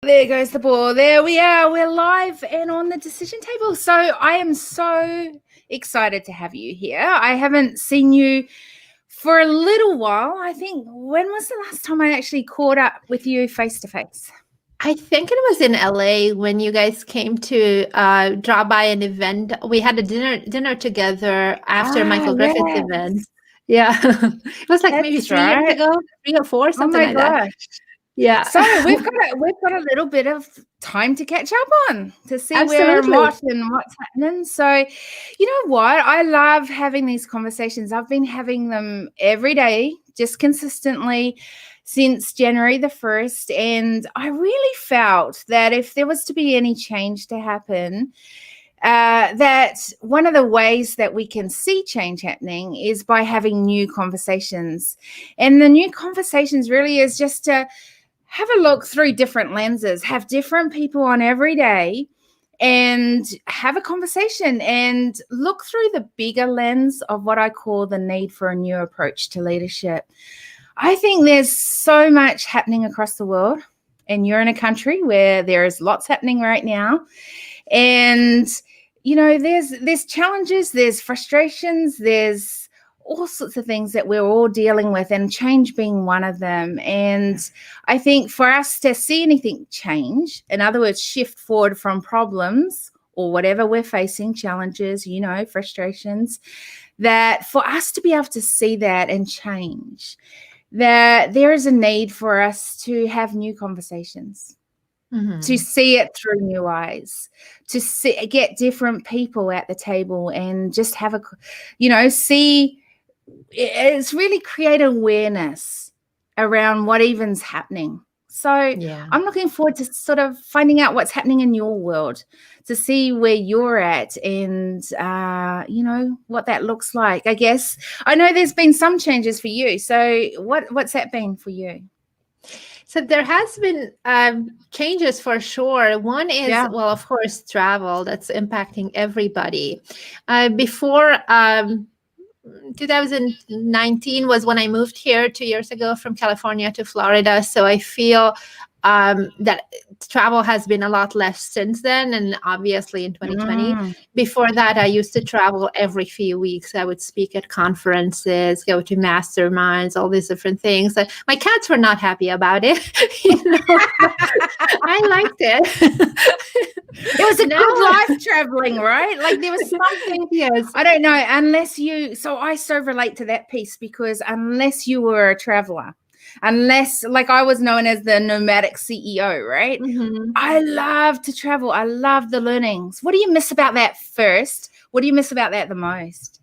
There goes the ball. There we are. We're live and on the decision table. So I am so excited to have you here. I haven't seen you for a little while. I think, when was the last time I actually caught up with you face to face? I think it was in LA when you guys came to drop by an event. We had a dinner together after Michael Griffith's event. Yeah. It was like maybe 3 years ago, 3 or 4, something like that. Yeah. So we've got a little bit of time to catch up on, to see Absolutely. where and what's happening. So, you know what? I love having these conversations. I've been having them every day, just consistently since January the 1st. And I really felt that if there was to be any change to happen, that one of the ways that we can see change happening is by having new conversations. And the new conversations really is just to have a look through different lenses, have different people on every day and have a conversation and look through the bigger lens of what I call the need for a new approach to leadership. I think there's so much happening across the world, and you're in a country where there is lots happening right now. And, you know, there's challenges, there's frustrations, there's all sorts of things that we're all dealing with, and change being one of them. And I think for us to see anything change, in other words, shift forward from problems or whatever we're facing, challenges, you know, frustrations, that for us to be able to see that and change, that there is a need for us to have new conversations. Mm-hmm. To see it through new eyes, to get different people at the table and just have a, you know, see, it's really create awareness around what even's happening. So I'm looking forward to sort of finding out what's happening in your world, to see where you're at and, you know, what that looks like. I guess I know there's been some changes for you. So what's that been for you? So there has been changes for sure. One is, well, of course, travel. That's impacting everybody. Before 2019 was when I moved here 2 years ago from California to Florida. So I feel that travel has been a lot less since then, and obviously in 2020. Before that, I used to travel every few weeks. I would speak at conferences, go to masterminds, all these different things. My cats were not happy about it. You know? I liked it. It was a good life traveling, right? Like there was something, I don't know, unless you, so I so relate to that piece, because unless you were a traveler, unless, like I was known as the nomadic CEO, right? Mm-hmm. I love to travel. I love the learnings. What do you miss about that first? What do you miss about that the most?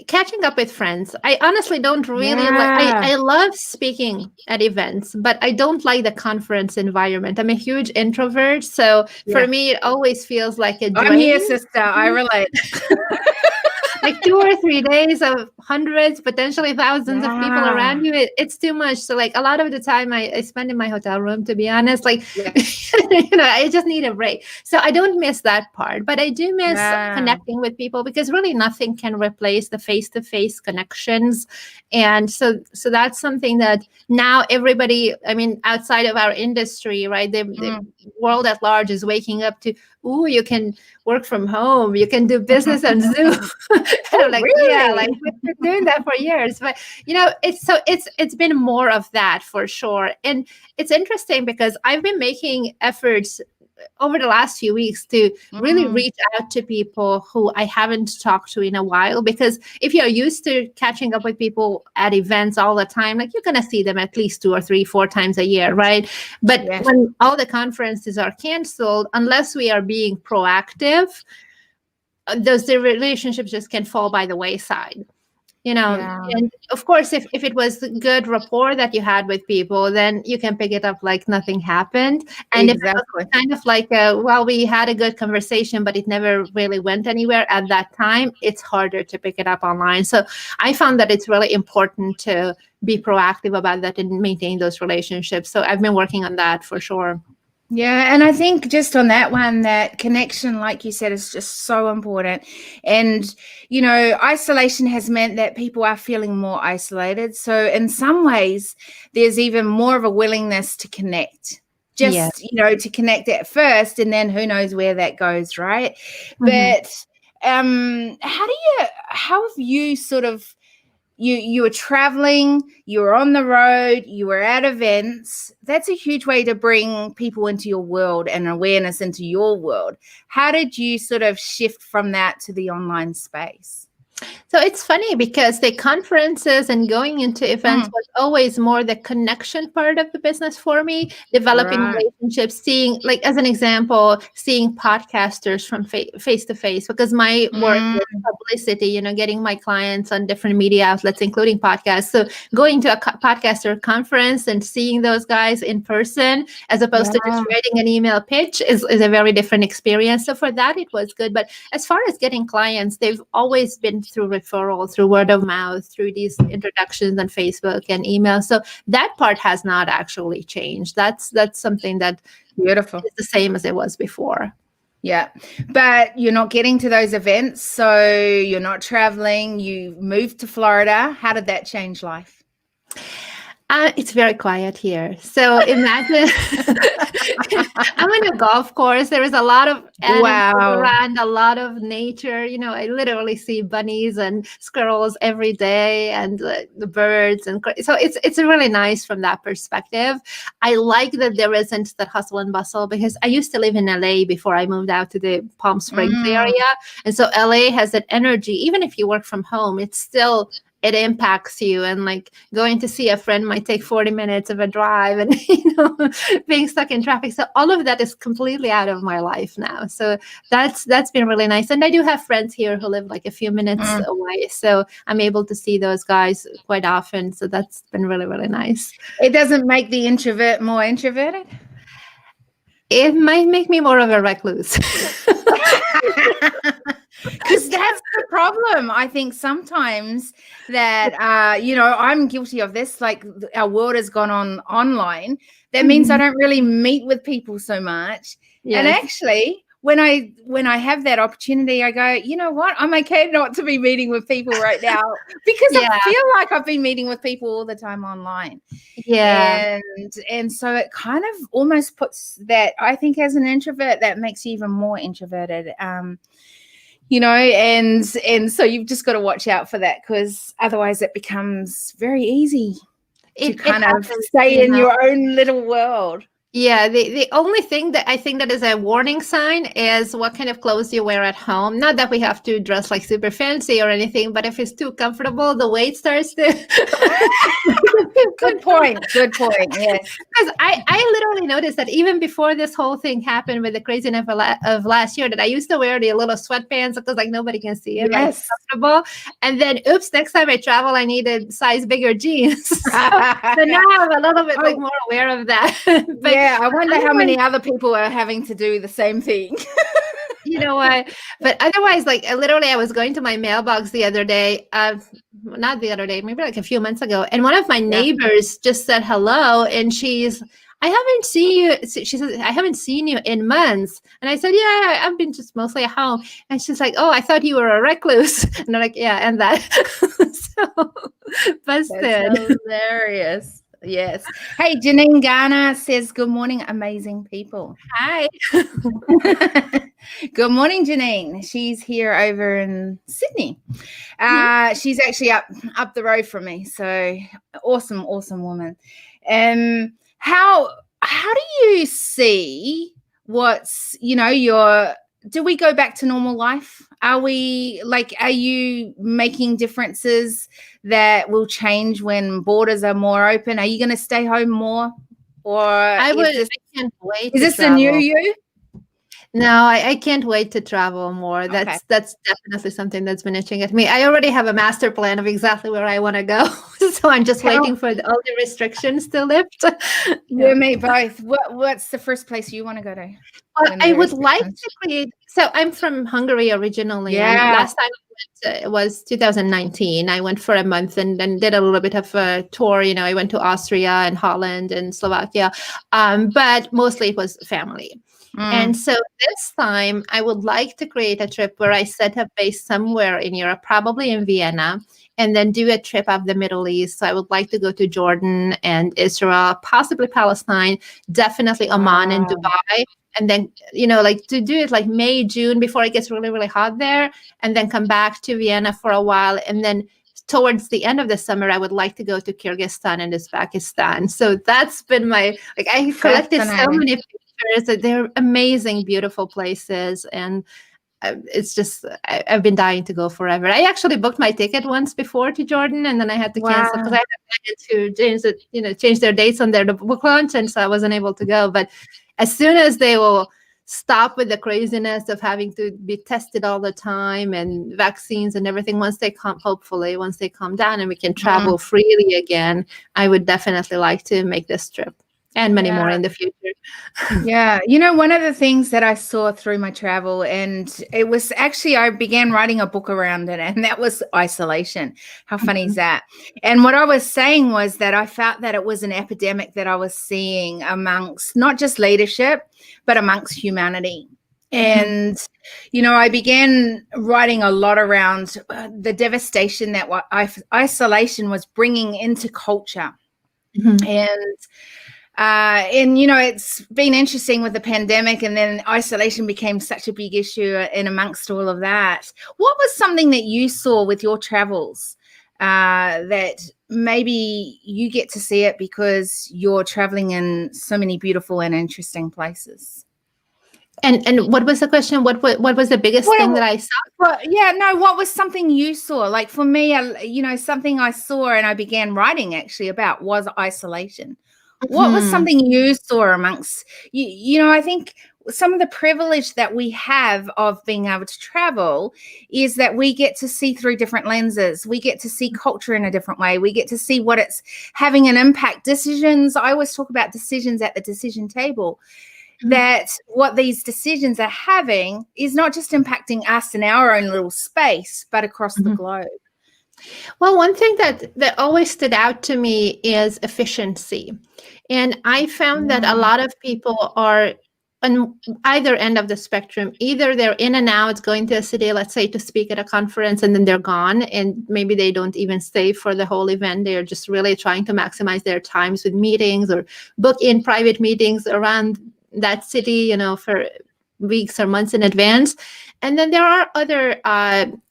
Catching up with friends. I honestly don't really I love speaking at events, but I don't like the conference environment. I'm a huge introvert. So for me, it always feels like a drain. I'm here, sister. I relate. Like 2 or 3 days of hundreds, potentially thousands of people around you, it's too much. So like a lot of the time I spend in my hotel room, to be honest, like, you know, I just need a break. So I don't miss that part, but I do miss connecting with people, because really nothing can replace the face-to-face connections. And so that's something that now everybody, I mean, outside of our industry, right, the world at large is waking up to, you can work from home, you can do business on Zoom. I'm like, really? Like we've been doing that for years. But you know, it's been more of that for sure. And it's interesting because I've been making efforts over the last few weeks to really reach out to people who I haven't talked to in a while, because if you're used to catching up with people at events all the time, like you're going to see them at least 2 or 3, 4 times a year, right? But when all the conferences are canceled, unless we are being proactive, the relationships just can fall by the wayside. You know, and of course, if it was good rapport that you had with people, then you can pick it up like nothing happened. And if it was kind of like, we had a good conversation, but it never really went anywhere at that time, it's harder to pick it up online. So I found that it's really important to be proactive about that and maintain those relationships. So I've been working on that for sure. Yeah, and I think just on that one, that connection, like you said, is just so important. And, isolation has meant that people are feeling more isolated. So in some ways, there's even more of a willingness to connect. Yeah. Just, to connect at first, and then who knows where that goes, right? Mhm. But how have you sort of you were traveling, you were on the road, you were at events. That's a huge way to bring people into your world and awareness into your world. How did you sort of shift from that to the online space? So it's funny because the conferences and going into events Mm, was always more the connection part of the business for me, developing right. relationships, seeing, like, as an example, seeing podcasters from face to face, because my work Mm, is publicity, getting my clients on different media outlets, including podcasts. So going to a podcaster conference and seeing those guys in person, as opposed to just yeah. writing an email pitch, is a very different experience. So for that, it was good. But as far as getting clients, they've always been through referral, through word of mouth, through these introductions on Facebook and email. So that part has not actually changed. That's something that Beautiful. is the same as it was before. Yeah. But you're not getting to those events, so you're not traveling. You moved to Florida. How did that change life? It's very quiet here. So imagine I'm on a golf course. There is a lot of animals Wow. around, a lot of nature. I literally see bunnies and squirrels every day, and the birds. So it's really nice from that perspective. I like that there isn't that hustle and bustle, because I used to live in LA before I moved out to the Palm Springs Mm, area. And so LA has that energy. Even if you work from home, it impacts you, and like going to see a friend might take 40 minutes of a drive, and being stuck in traffic. So all of that is completely out of my life now. So that's been really nice. And I do have friends here who live like a few minutes mm. away, so I'm able to see those guys quite often. So that's been really, really nice. It doesn't make the introvert more introverted? It might make me more of a recluse. Because that's the problem. I think sometimes that I'm guilty of this. Like, our world has gone on online. That means I don't really meet with people so much. And Yes. actually, when I have that opportunity, I go, you know what? I'm okay not to be meeting with people right now, because Yeah. I feel like I've been meeting with people all the time online. Yeah. And so it kind of almost puts that, I think, as an introvert, that makes you even more introverted. And so you've just got to watch out for that, because otherwise it becomes very easy to It kind of happens, stay in your own little world. Yeah, the only thing that I think that is a warning sign is what kind of clothes you wear at home. Not that we have to dress like super fancy or anything, but if it's too comfortable, the weight starts to. Good point. Good point. Yes. Because I literally noticed that even before this whole thing happened with the craziness of last year, that I used to wear the little sweatpants because like nobody can see it, but it's comfortable. And then, oops, next time I travel, I needed size bigger jeans. So now I'm a little bit like more aware of that. But yeah, I wonder how many other people are having to do the same thing. You know what? But otherwise, like literally, I was going to my mailbox the other day, not the other day, maybe like a few months ago, and one of my neighbors just said hello, and I haven't seen you. She says, I haven't seen you in months. And I said, yeah, I've been just mostly at home. And she's like, oh, I thought you were a recluse. And I'm like, yeah, and that. So busted. That's hilarious. Yes. Hey, Janine Garner says, good morning, amazing people. Hi. Good morning, Janine. She's here over in Sydney. She's actually up the road from me. So awesome woman. How do you see what's, do we go back to normal life? Are you making differences that will change when borders are more open? Are you going to stay home more? Or I can't wait. Is this the new you? No, I can't wait to travel more. That's definitely something that's been itching at me. I already have a master plan of exactly where I want to go. So I'm just waiting for all the restrictions to lift. You and me both. What's the first place you want to go to? Well, I would like to create So I'm from Hungary originally, and Yeah. last time I went was 2019. I went for a month and then did a little bit of a tour. I went to Austria and Holland and Slovakia, but mostly it was family. And Mm. so this time, I would like to create a trip where I set up base somewhere in Europe, probably in Vienna, and then do a trip of the Middle East. So I would like to go to Jordan and Israel, possibly Palestine, definitely Oman and Wow. Dubai. And then, like to do it like May, June before it gets really, really hot there, and then come back to Vienna for a while. And then towards the end of the summer, I would like to go to Kyrgyzstan and Uzbekistan. So that's been I collected so Fascinating. many pictures. They're amazing, beautiful places. And it's just, I've been dying to go forever. I actually booked my ticket once before to Jordan, and then I had to cancel because Wow. I had to change their dates on their book launch, and so I wasn't able to go. But as soon as they will stop with the craziness of having to be tested all the time and vaccines and everything, once they calm down and we can Mm. travel freely again, I would definitely like to make this trip and many more Yeah. in the future. Yeah. One of the things that I saw through my travel, and it was actually, I began writing a book around it, and that was isolation. How funny is that? And what I was saying was that I felt that it was an epidemic that I was seeing amongst not just leadership, but amongst humanity. And, I began writing a lot around the devastation that what isolation was bringing into culture. And it's been interesting with the pandemic, and then isolation became such a big issue in amongst all of that. What was something that you saw with your travels that maybe you get to see it because you're traveling in so many beautiful and interesting places? And what was the question? What was the biggest thing that I saw? Well, yeah, no, what was something you saw? Like for me, something I saw and I began writing actually about was isolation. What was something you saw amongst I think some of the privilege that we have of being able to travel is that we get to see through different lenses. We get to see culture in a different way. We get to see what it's having an impact. Decisions, I always talk about decisions at the decision table. That what these decisions are having is not just impacting us in our own little space, but across the globe. Well, one thing that always stood out to me is efficiency. And I found that a lot of people are on either end of the spectrum. Either they're in and out going to a city, let's say to speak at a conference, and then they're gone, and maybe they don't even stay for the whole event. They're just really trying to maximize their times with meetings or book in private meetings around that city, for weeks or months in advance. And then there are other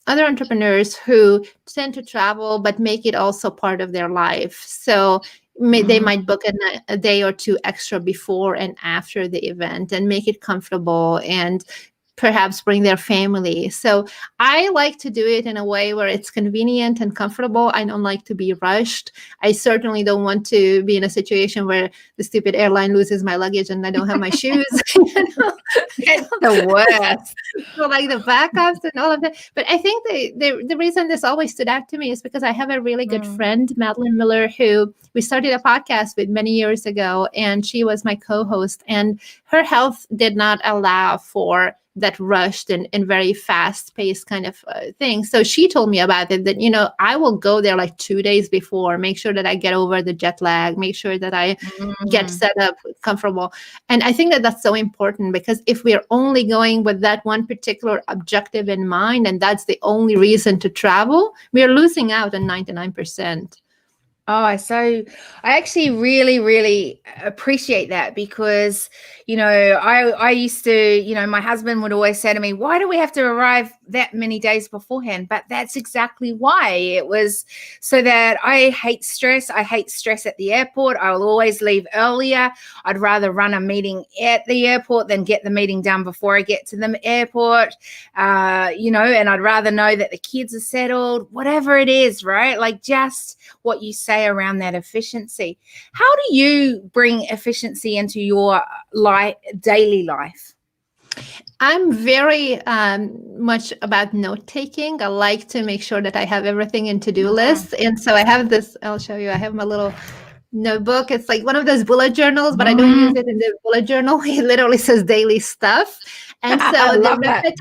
entrepreneurs who tend to travel but make it also part of their life. So they might book a day or two extra before and after the event and make it comfortable and perhaps bring their family. So I like to do it in a way where it's convenient and comfortable. I don't like to be rushed. I certainly don't want to be in a situation where the stupid airline loses my luggage and I don't have my shoes. It's the worst. So like the backups and all of that. But I think the reason this always stood out to me is because I have a really good friend, Madeline Miller, who we started a podcast with many years ago, and she was my co-host, and her health did not allow for that rushed and very fast-paced kind of thing. So she told me about it, that, I will go there like 2 days before, make sure that I get over the jet lag, make sure that I get set up comfortable. And I think that that's so important, because if we're only going with that one particular objective in mind, and that's the only reason to travel, we're losing out on 99%. Oh, so I actually really, really appreciate that, because, I used to, my husband would always say to me, why do we have to arrive that many days beforehand? But that's exactly why. It was so that I hate stress. I hate stress at the airport. I will always leave earlier. I'd rather run a meeting at the airport than get the meeting done before I get to the airport, and I'd rather know that the kids are settled, whatever it is, right? Like just what you say around that efficiency. How do you bring efficiency into your daily life? I'm very much about note taking. I like to make sure that I have everything in to-do lists. And so I have this, I'll show you, I have my little notebook. It's like one of those bullet journals, but I don't use it in the bullet journal. It literally says daily stuff. And so I love that.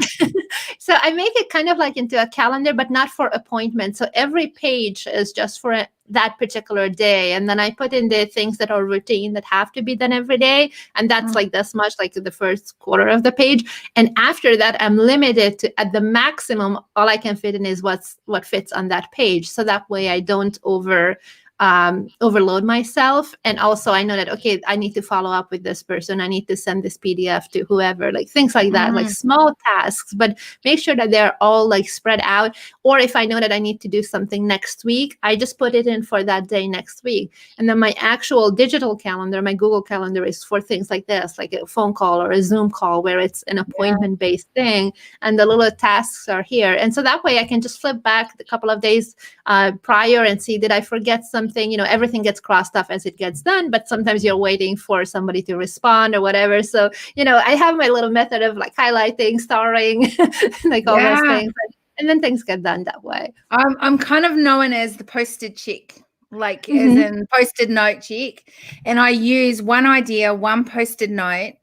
So I make it kind of like into a calendar, but not for appointments. So every page is just for that particular day. And then I put in the things that are routine that have to be done every day. And that's like this much, like the first quarter of the page. And after that, I'm limited to, at the maximum, all I can fit in is what fits on that page. So that way I don't overload myself. And also I know that, okay, I need to follow up with this person. I need to send this PDF to whoever, like things like that, like small tasks, but make sure that they're all like spread out. Or if I know that I need to do something next week, I just put it in for that day next week. And then my actual digital calendar, my Google Calendar, is for things like this, like a phone call or a Zoom call where it's an appointment-based thing. And the little tasks are here. And so that way I can just flip back a couple of days prior and see, did I forget something? Everything gets crossed off as it gets done, but sometimes you're waiting for somebody to respond or whatever. So, I have my little method of like highlighting, starring, like all those things. And then things get done that way. I'm kind of known as the posted chick, like as in posted note chick. And I use one idea, one posted note.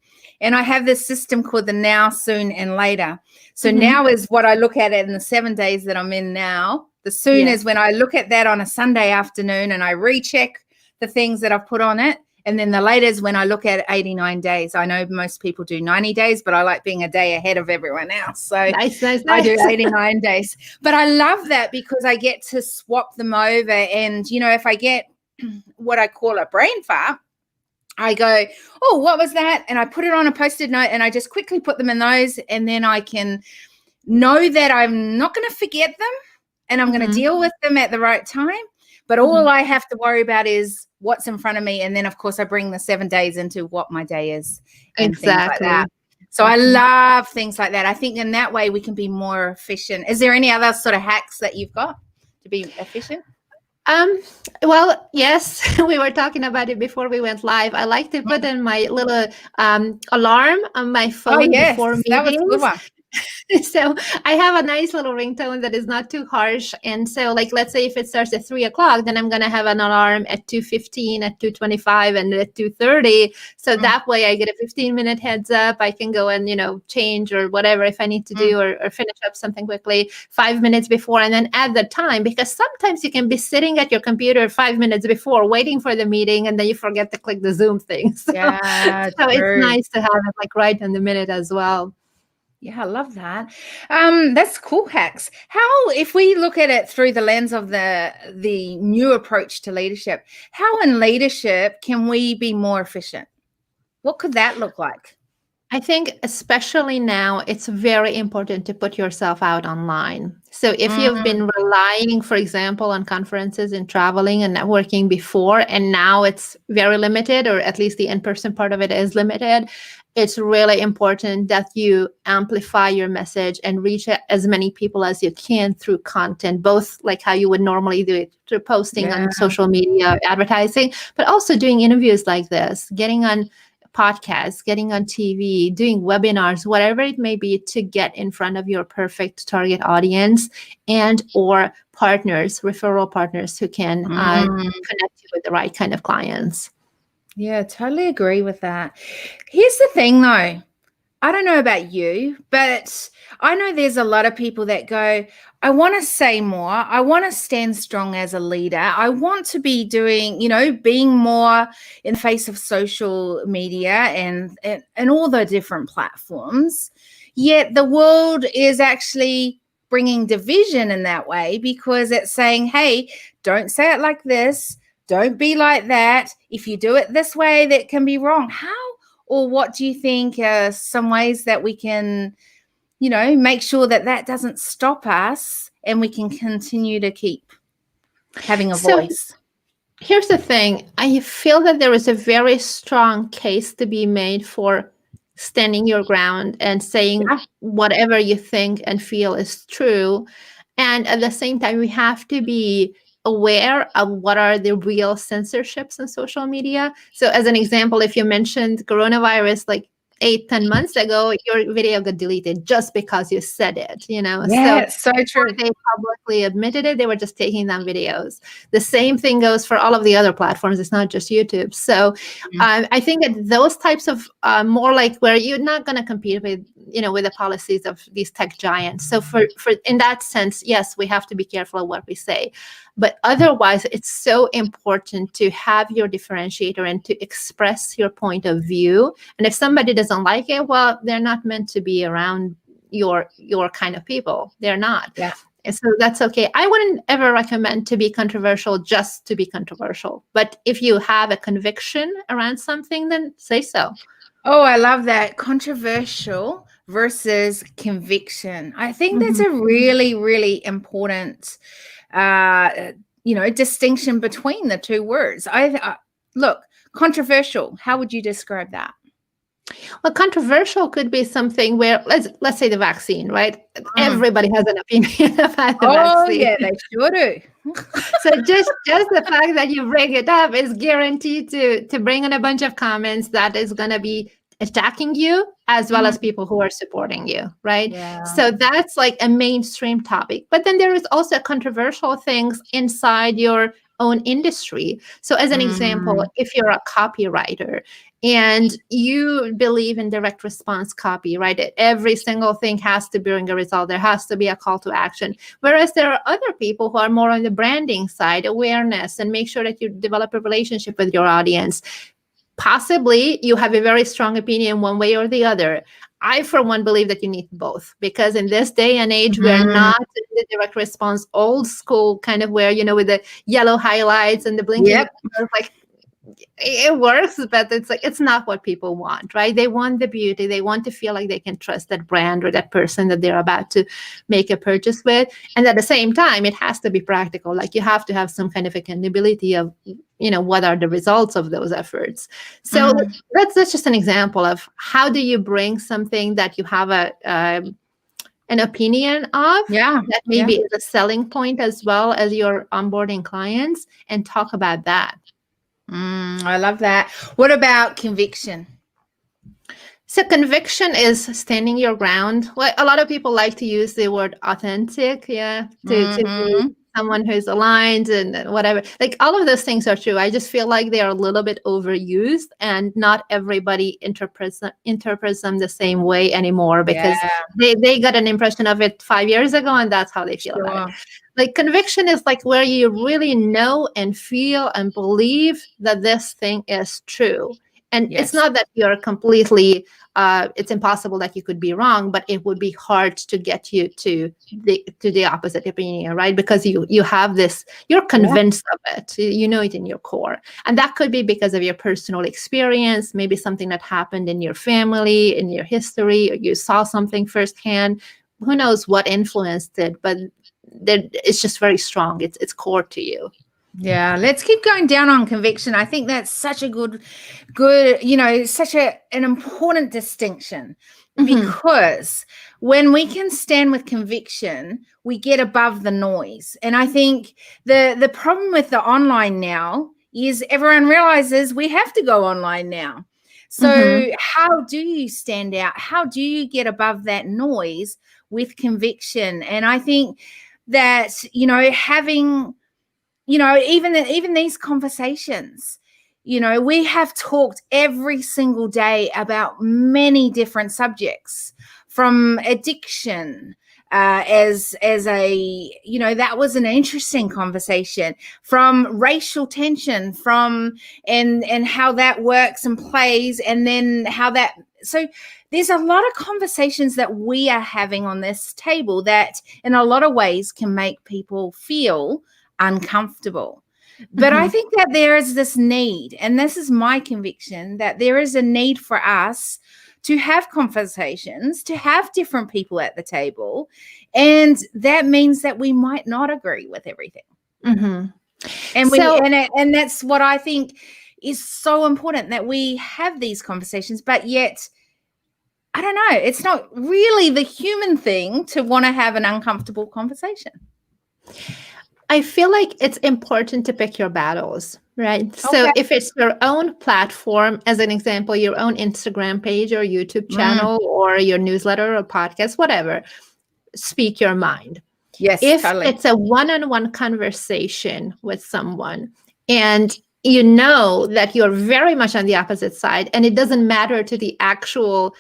And I have this system called the now, soon, and later. So now is what I look at in the 7 days that I'm in now. The soon is when I look at that on a Sunday afternoon and I recheck the things that I've put on it. And then the later is when I look at 89 days. I know most people do 90 days, but I like being a day ahead of everyone else. So nice. I do 89 days. But I love that because I get to swap them over. And, if I get what I call a brain fart, I go, oh, what was that? And I put it on a Post-it note and I just quickly put them in those. And then I can know that I'm not going to forget them. And I'm going to deal with them at the right time. But all I have to worry about is what's in front of me. And then, of course, I bring the 7 days into what my day is. And exactly. Things like that. So I love things like that. I think in that way we can be more efficient. Is there any other sort of hacks that you've got to be efficient? Well, yes, we were talking about it before we went live. I like to put in my little alarm on my phone before meetings. That was a good one. So I have a nice little ringtone that is not too harsh. And so like, let's say if it starts at 3:00, then I'm going to have an alarm at 2:15, at 2:25, and at 2:30. So that way I get a 15-minute heads up. I can go and, change or whatever if I need to do or finish up something quickly 5 minutes before, and then add the time, because sometimes you can be sitting at your computer 5 minutes before waiting for the meeting and then you forget to click the Zoom thing. So, so it's nice to have it like right in the minute as well. Yeah, I love that. That's cool hacks. How, if we look at it through the lens of the new approach to leadership, how in leadership can we be more efficient? What could that look like? I think especially now, it's very important to put yourself out online. So if you've been relying, for example, on conferences and traveling and networking before, and now it's very limited, or at least the in-person part of it is limited, it's really important that you amplify your message and reach as many people as you can through content, both like how you would normally do it through posting on social media, advertising, but also doing interviews like this, getting on podcasts, getting on TV, doing webinars, whatever it may be, to get in front of your perfect target audience and or partners, referral partners who can connect you with the right kind of clients. Yeah, totally agree with that. Here's the thing though. I don't know about you, but I know there's a lot of people that go, I want to say more. I want to stand strong as a leader. I want to be doing, being more in the face of social media and all the different platforms. Yet the world is actually bringing division in that way, because it's saying, hey, don't say it like this. Don't be like that. If you do it this way, that can be wrong. How? Or what do you think are some ways that we can, make sure that doesn't stop us and we can continue to keep having a voice? Here's the thing. I feel that there is a very strong case to be made for standing your ground and saying whatever you think and feel is true. And at the same time, we have to be aware of what are the real censorships on social media. So as an example, if you mentioned coronavirus, like 8-10 months ago, your video got deleted just because you said it, Yeah, so true. They publicly admitted it. They were just taking down videos. The same thing goes for all of the other platforms. It's not just YouTube. So I think that those types of more like where you're not going to compete with, with the policies of these tech giants. So for in that sense, yes, we have to be careful of what we say. But otherwise, it's so important to have your differentiator and to express your point of view. And if somebody doesn't like it, well, they're not meant to be around your kind of people. They're not. Yeah. And so that's okay. I wouldn't ever recommend to be controversial just to be controversial. But if you have a conviction around something, then say so. Oh, I love that. Controversial versus conviction. I think that's a really, really important distinction between the two words. Look, controversial, how would you describe that? Well, controversial could be something where let's say the vaccine, right? Everybody has an opinion about the vaccine. Yeah, they sure do. So just the fact that you bring it up is guaranteed to bring in a bunch of comments that is going to be attacking you as well as people who are supporting you, right? Yeah. So that's like a mainstream topic. But then there is also controversial things inside your own industry. So as an example, if you're a copywriter and you believe in direct response copy, right? Every single thing has to bring a result. There has to be a call to action. Whereas there are other people who are more on the branding side, awareness, and make sure that you develop a relationship with your audience. Possibly you have a very strong opinion one way or the other. I, for one, believe that you need both, because in this day and age, we're not in the direct response, old school kind of where, with the yellow highlights and the blinking. Yep. Like, it works, but it's not what people want, right? They want the beauty. They want to feel like they can trust that brand or that person that they're about to make a purchase with. And at the same time, it has to be practical. Like, you have to have some kind of accountability of, what are the results of those efforts. So that's just an example of how do you bring something that you have an opinion of, that maybe is a selling point as well as your onboarding clients, and talk about that. I love that. What about conviction? So conviction is standing your ground. Well, a lot of people like to use the word authentic, to be someone who's aligned and whatever. Like, all of those things are true. I just feel like they are a little bit overused, and not everybody interprets them the same way anymore, because they got an impression of it 5 years ago, and that's how they feel about it. Like, conviction is like where you really know and feel and believe that this thing is true. And it's not that you're completely, it's impossible that you could be wrong, but it would be hard to get you to the opposite opinion, right? Because you have this, you're convinced of it, you know it in your core. And that could be because of your personal experience, maybe something that happened in your family, in your history, or you saw something firsthand. Who knows what influenced it, but it's just very strong. It's core to you. Yeah, let's keep going down on conviction. I think that's such a good, such an important distinction, because when we can stand with conviction, we get above the noise. And I think the problem with the online now is everyone realizes we have to go online now. So how do you stand out? How do you get above that noise with conviction? And I think that, having, even these conversations, we have talked every single day about many different subjects, from addiction, as a, that was an interesting conversation, from racial tension, and how that works and plays, and then so there's a lot of conversations that we are having on this table that in a lot of ways can make people feel uncomfortable. But I think that there is this need, and this is my conviction, that there is a need for us to have conversations, to have different people at the table. And that means that we might not agree with everything. And and that's what I think is so important, that we have these conversations, but yet, I don't know, it's not really the human thing to want to have an uncomfortable conversation. I feel like it's important to pick your battles, right? So Okay. if it's your own platform, as an example, your own Instagram page or YouTube Mm, channel or your newsletter or podcast, whatever, speak your mind. yes, If totally. it's a one-on-one conversation with someone and you know that you're very much on the opposite side and it doesn't matter to the actual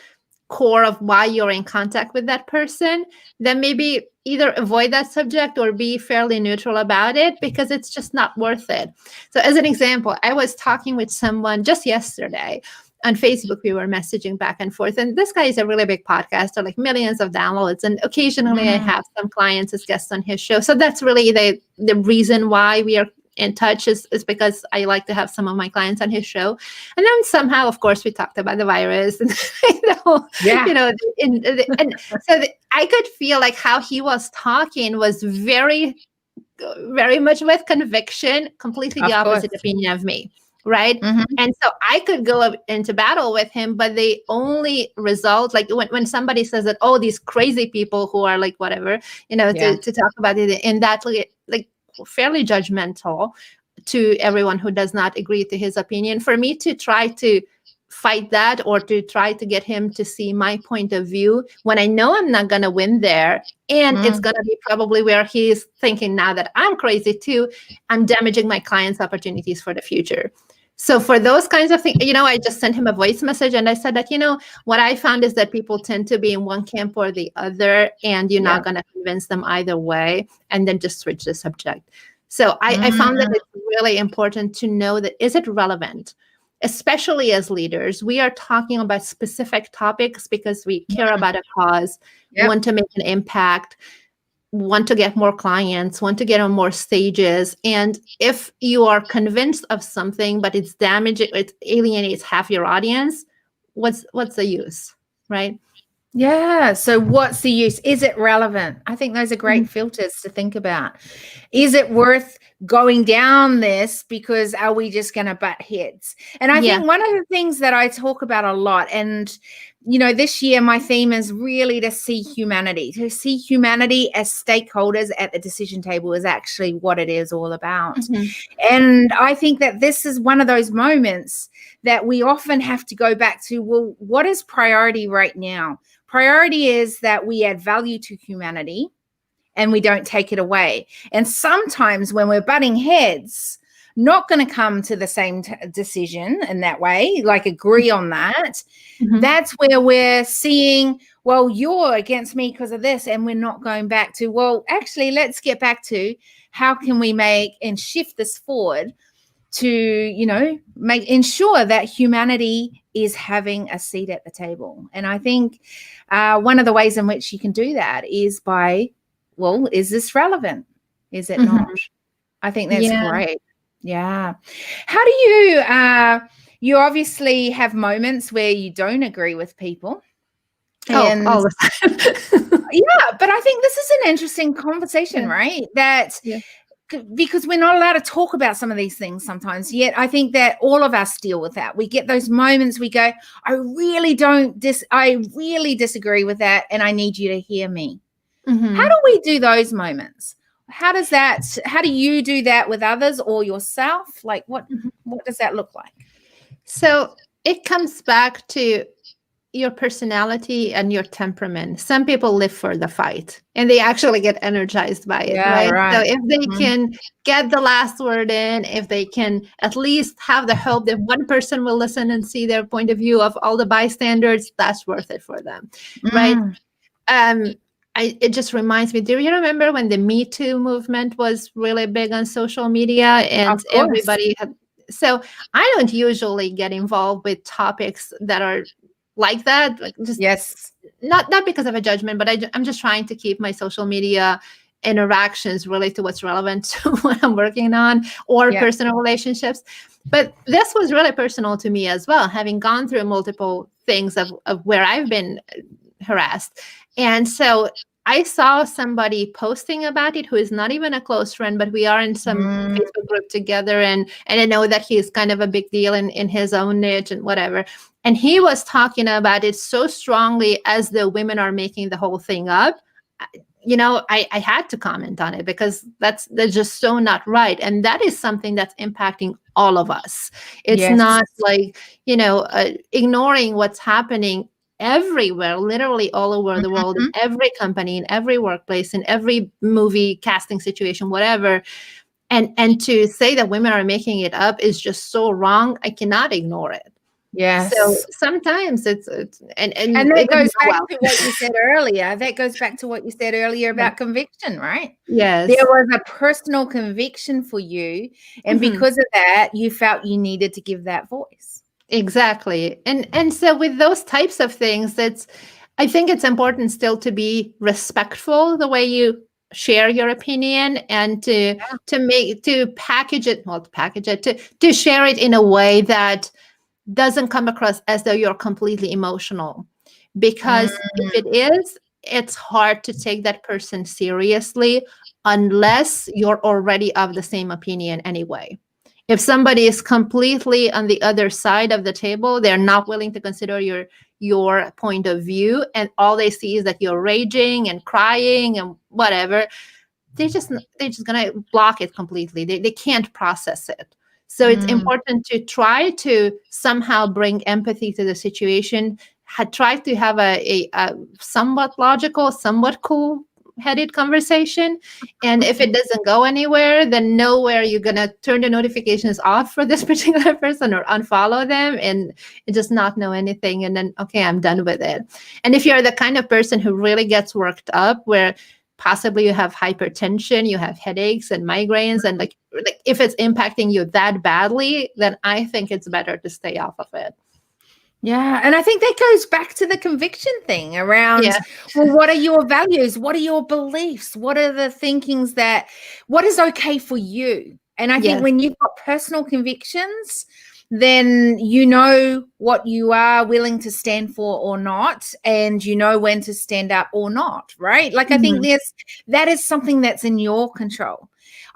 core of why you're in contact with that person, then maybe either avoid that subject or be fairly neutral about it because it's just not worth it. So, as an example, I was talking with someone just yesterday on Facebook. We were messaging back and forth, and this guy is a really big podcaster, like millions of downloads. And occasionally, I Mm, have some clients as guests on his show. So that's really the reason why we are in touch is because I like to have some of my clients on his show. And then somehow, of course, we talked about the virus and yeah, I could feel like how he was talking was very, very much with conviction, completely the of course. opposite opinion of me. Right. Hmm. And so I could go into battle with him, but the only result, like when somebody says that, oh, these crazy people who are like whatever, Yeah. to talk about it in that like fairly judgmental to everyone who does not agree to his opinion, for me to try to fight that or to try to get him to see my point of view when I know I'm not going to win there, and it's Mm, going to be probably where he's thinking now that I'm crazy too, I'm damaging my clients' opportunities for the future. So for those kinds of things, I just sent him a voice message and I said that, what I found is that people tend to be in one camp or the other, and you're yeah. not going to convince them either way, and then just switch the subject. So I found that Mm, it's really important to know that, is it relevant? Especially as leaders, we are talking about specific topics because we care about a cause, yep. want to make an impact, want to get more clients, want to get on more stages. And if you are convinced of something, but it's damaging, it alienates half your audience, what's the use, right? Yeah. So, what's the use? Is it relevant? I think those are Mhm. great filters to think about. Is it worth going down this because are we just going to butt heads? And I Yeah. think one of the things that I talk about a lot, and this year my theme is really to see humanity as stakeholders at the decision table is actually what it is all about. Mhm. And I think that this is one of those moments that we often have to go back to. Well, what is priority right now? Priority is that we add value to humanity and we don't take it away. And sometimes when we're butting heads, not going to come to the same decision in that way, like agree on that. Mhm. That's where we're seeing, well, you're against me because of this. And we're not going back to, well, actually, let's get back to how can we make and shift this forward to ensure that humanity is having a seat at the table. And I think one of the ways in which you can do that is by, well, is this relevant? Is it Mhm. not? I think that's Yeah. great. Yeah. How do you obviously have moments where you don't agree with people, Oh, and all the time. yeah, but I think this is an interesting conversation, Yeah. right? That Yeah. because we're not allowed to talk about some of these things sometimes, yet I think that all of us deal with that. We get those moments we go, I really disagree with that, and I need you to hear me. How Mhm. do we do those moments? How do you do that with others or yourself? Like what Mhm. does that look like? So it comes back to your personality and your temperament. Some people live for the fight and they actually get energized by it, Yeah, right? So right. if they Mhm. can get the last word in, if they can at least have the hope that one person will listen and see their point of view of all the bystanders, that's worth it for them, right? Mm, Um, it just reminds me, do you remember when the Me Too movement was really big on social media of and course. everybody had, so I don't usually get involved with topics that are like that, like just Yes. not because of a judgment, but I'm just trying to keep my social media interactions really to what's relevant to what I'm working on or Yeah. personal relationships. But this was really personal to me as well, having gone through multiple things of where I've been harassed. And so I saw somebody posting about it who is not even a close friend, but we are in some Mm, Facebook group together. And I know that he's kind of a big deal in his own niche and whatever. And he was talking about it so strongly as though women are making the whole thing up. I had to comment on it because that's just so not right. And that is something that's impacting all of us. It's Yes. not like, ignoring what's happening everywhere, literally all over the world, in Mhm. every company, in every workplace, in every movie casting situation, whatever. And to say that women are making it up is just so wrong. I cannot ignore it. So Yes. sometimes it's and And it that doesn't goes go back well. to what you said earlier. That goes back to what you said earlier Yeah. about conviction, right? There Yes. was a personal conviction for you, and Mhm. because of that, you felt you needed to give that voice. Exactly. And so with those types of things, I think it's important still to be respectful the way you share your opinion, and to package it, well, to package it, to share it in a way that doesn't come across as though you're completely emotional. Because if Mm, it is, it's hard to take that person seriously unless you're already of the same opinion anyway. If somebody is completely on the other side of the table, they're not willing to consider your point of view, and all they see is that you're raging and crying and whatever, they're just gonna block it completely. They can't process it. So it's mm. important to try to somehow bring empathy to the situation. Try to have a somewhat logical, somewhat cool headed conversation. And if it doesn't go anywhere, then know where you're gonna turn the notifications off for this particular person or unfollow them, and just not know anything. And then, okay, I'm done with it. And if you're the kind of person who really gets worked up, where possibly you have hypertension, you have headaches and migraines, and like if it's impacting you that badly, then I think it's better to stay off of it. Yeah, and I think that goes back to the conviction thing around, Yeah. well, what are your values? What are your beliefs? What are the thinkings what is okay for you? And I think Yes. when you've got personal convictions, then you know what you are willing to stand for or not, and you know when to stand up or not, right? Like I think Mhm. that is something that's in your control.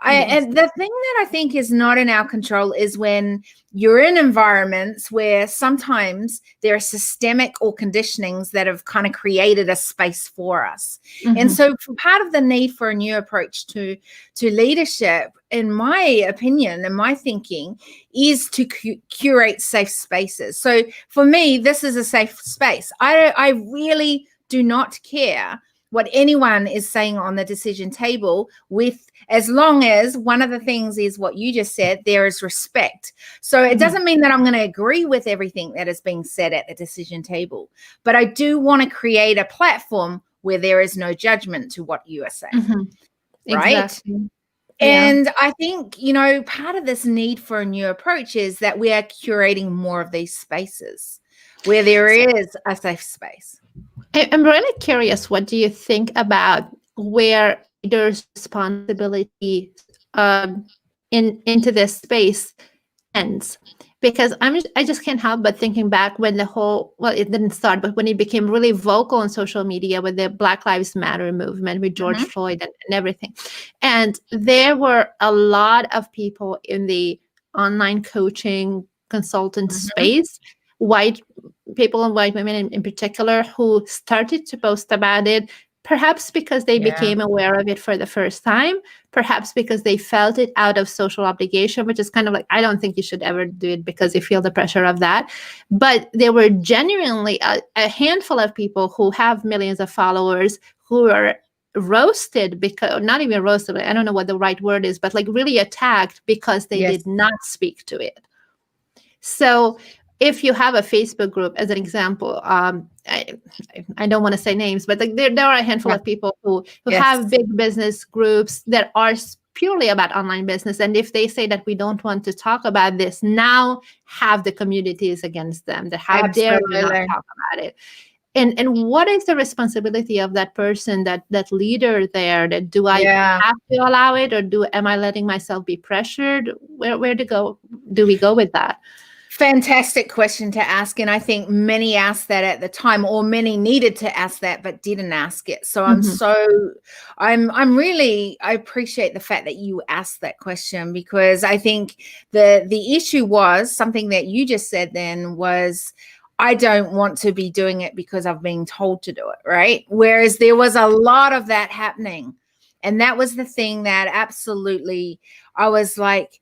Yes. And the thing that I think is not in our control is when you're in environments where sometimes there are systemic or conditionings that have kind of created a space for us. And Mhm. so part of the need for a new approach to leadership, in my opinion and my thinking, is to curate safe spaces. So for me, this is a safe space. I really do not care what anyone is saying on the decision table, with as long as one of the things is what you just said, there is respect. So it doesn't mean that I'm going to agree with everything that is being said at the decision table, but I do want to create a platform where there is no judgment to what you are saying. Mhm. Right. Exactly. Yeah. And I think, part of this need for a new approach is that we are curating more of these spaces where there is a safe space. I'm really curious. What do you think about where leaders' responsibility into this space ends? Because I just can't help but thinking back when it didn't start, but when it became really vocal on social media with the Black Lives Matter movement with George Mhm. Floyd and everything. And there were a lot of people in the online coaching consultant Mhm. space, white people and white women in particular, who started to post about it, perhaps because they Yeah. became aware of it for the first time, perhaps because they felt it out of social obligation, which is kind of like, I don't think you should ever do it because you feel the pressure of that. But there were genuinely a handful of people who have millions of followers who are roasted, because not even roasted, I don't know what the right word is, but like really attacked because they Yes. did not speak to it. So if you have a Facebook group, as an example, I don't want to say names, but like there are a handful Yeah. of people who Yes. have big business groups that are purely about online business. And if they say that we don't want to talk about this, now have the communities against them, that how dare you not Absolutely. talk about it. And what is the responsibility of that person, that leader there? That do I Yeah. have to allow it, or am I letting myself be pressured? Where to go? Do we go with that? Fantastic question to ask. And I think many asked that at the time, or many needed to ask that, but didn't ask it. So Mhm. I appreciate the fact that you asked that question, because I think the issue was something that you just said then was, I don't want to be doing it because I've been told to do it, right? Whereas there was a lot of that happening. And that was the thing that absolutely, I was like,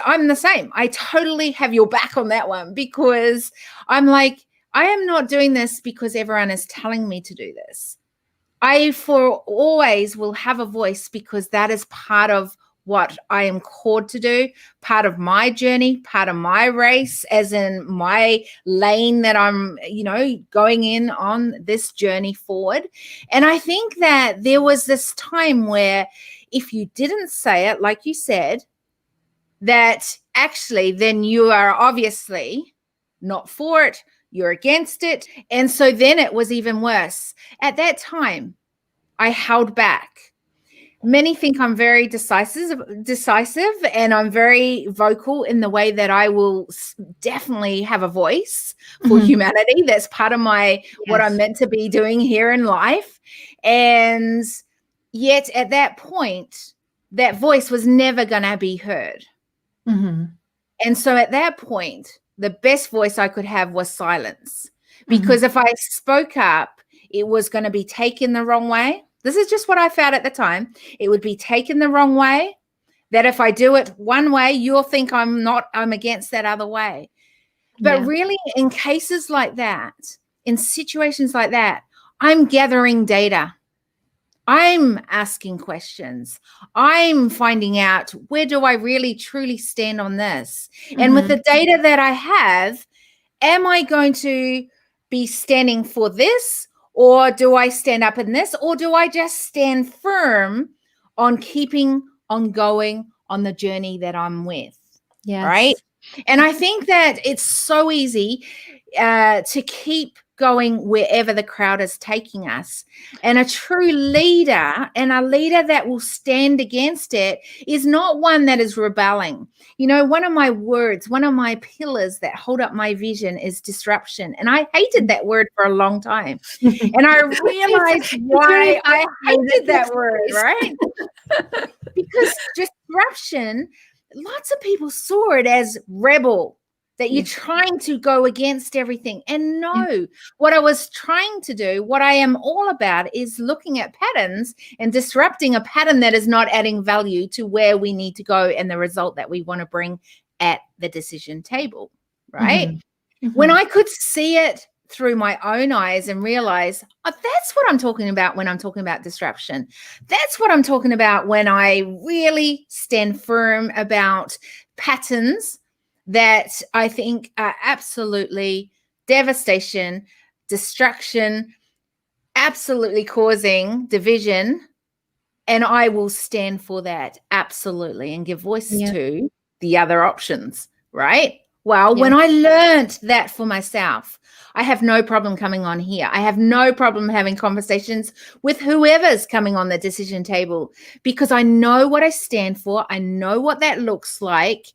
I'm the same. I totally have your back on that one, because I'm like, I am not doing this because everyone is telling me to do this. I for always will have a voice, because that is part of what I am called to do, part of my journey, part of my race, as in my lane that I'm, going in on this journey forward. And I think that there was this time where if you didn't say it, like you said, that actually then you are obviously not for it, you're against it. And so then it was even worse. At that time, I held back. Many think I'm very decisive, and I'm very vocal in the way that I will definitely have a voice for humanity. That's part of what I'm meant to be doing here in life. And yet at that point, that voice was never going to be heard. And so at that point, the best voice I could have was silence, because if I spoke up, it was going to be taken the wrong way. This is just what I felt at the time. It would be taken the wrong way, that if I do it one way, you'll think I'm against that other way. But really, in cases like that, in situations like that, I'm gathering data. I'm asking questions. I'm finding out, where do I really truly stand on this? And with the data that I have, am I going to be standing for this, or do I stand up in this, or do I just stand firm on keeping on going on the journey that I'm with? Yes. Right? And I think that it's so easy to keep going wherever the crowd is taking us. And a true leader, and a leader that will stand against it, is not one that is rebelling. One of my pillars that hold up my vision is disruption. And I hated that word for a long time. And I realized why I hated that word, right? Because disruption, lots of people saw it as rebel, that you're trying to go against everything. And no, what I was trying to do, what I am all about, is looking at patterns and disrupting a pattern that is not adding value to where we need to go and the result that we want to bring at the decision table, right? When I could see it through my own eyes and realize, that's what I'm talking about when I'm talking about disruption. That's what I'm talking about when I really stand firm about patterns that I think are absolutely devastation, destruction, absolutely causing division. And I will stand for that, absolutely, and give voice to the other options, right? Well, when I learned that for myself, I have no problem coming on here. I have no problem having conversations with whoever's coming on the decision table, because I know what I stand for. I know what that looks like.